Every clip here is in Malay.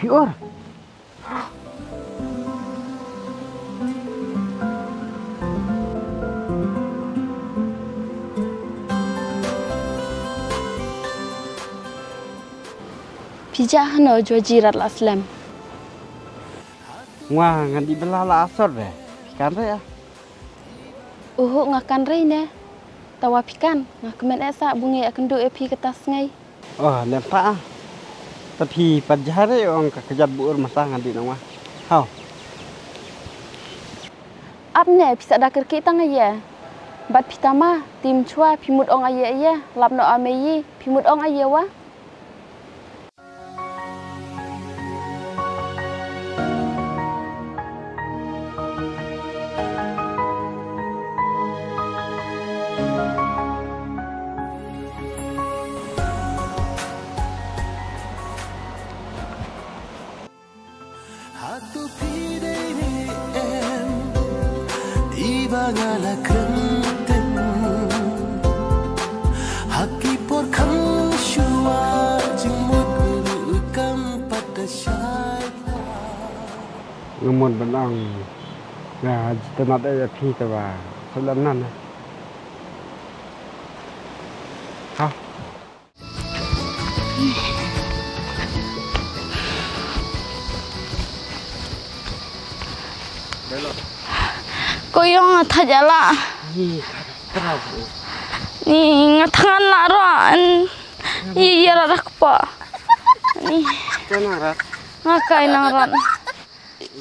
Pior. Pijah no jo jirat la slam. Wah, nganti belala asor deh. Pikan re ya. Ngakan re ne. Tawa pikan, ngakemen esa bungi akan do epi ketas ngai. Oh, lempa. Tapi pajare orang kejat buur masa nganti nang wah. Hau. Apne bisa dah kerki tang ya. Bat pitama tim chua pimut ong aya lapno ameyi pimut ong aya wa. Ngemon benang. Nah, tenat aja pi tawa. Selam nan. Hah. Koyong thajala. Ni ngatangan la ro an. Iya rak pa. Ni. Kenang rat. Ngakai nang ran.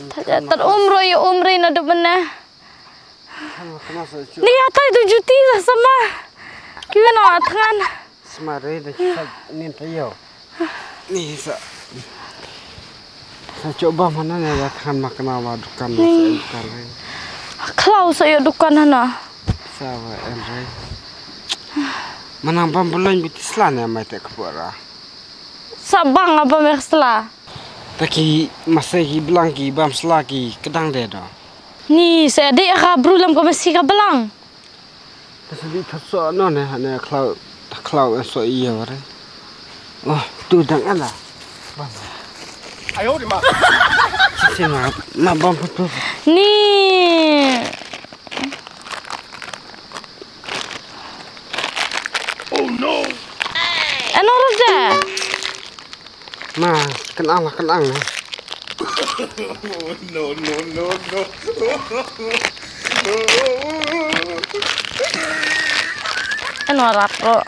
Taja ter umri na de bena. Lihat itu juti lah sama. Kira nak tangan. Semare dah nin tayo. Ni sa. Saya coba mana ni ya tangan makan awak dukan dukan. Klau saya dukan hana. Sawa Andre. Mana bulan bitislan ya mai tak kepura. Sabang apa mersla. Taki masa ki belang ki bam selaki kedang dia dah. Ni saya dek kabrulam ko mesti ka belang. Tapi thso no ne hane klau so iya ware. Oh, tu dang ala. Bam. Ayo di ma. Sina ma bam putu. Ni. Oh no. Ano rada? Ma, kenang. No. Ano rapro?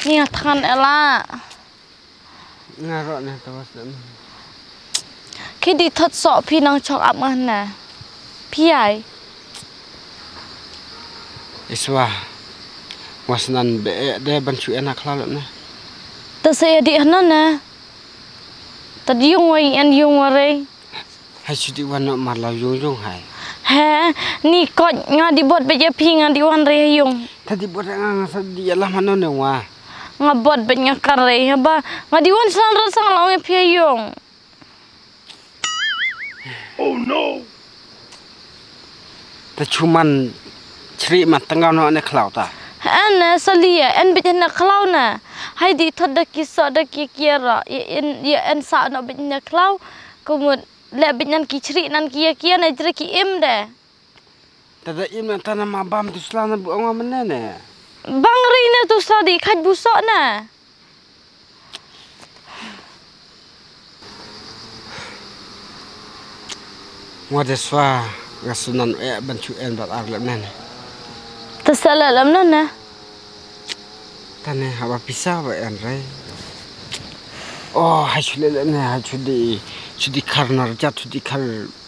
Ni atkan ela. Ngarok ni tawas dan. Kidi thot so pi nang chok ap man na. Pi ai. Iswa. Wasnan be de bancu enak lalu ni. Ta saya di hana na. Tadi yung wai en yung ware. Hai sudi wan malau yung hai. He, ni kot ngadi bot be pi ngadi wan re yung. Tadi buat ngang sadi lah mana ni wah. Ngabot be nyakar re ba. Ngadi wan san ra sang lawe pi yung. Oh no. Ta cuman ceri mat tengah no ne klau ta. Ana salia en bitna klau na. Hai di thoda kisah da kira en sa na bitna klau kumut le bitnan ki ceri nan kia na jere ki im de. Tada im na tanam abam tu selana bu ong amne ne. Bang rina tu sadi khat busok na. Wadeswa gasunan bancu en bat arlem ne. Tersalah lam na. Tane apa pisah ba en rai. Oh, hai chule ne hai chudi karnar jat chudi kar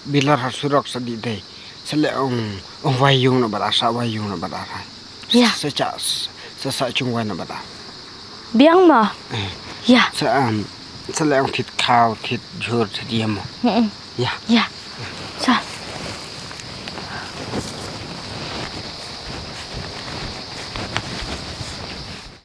bilar har surok sadi dei. Sele ong wayung na barasa wayung na barasa. Ya. Sesa chungwan na bara. Biang ma. Ya. Sele ong tit kau tit jur tit yemo. Ya. Ya. Sa.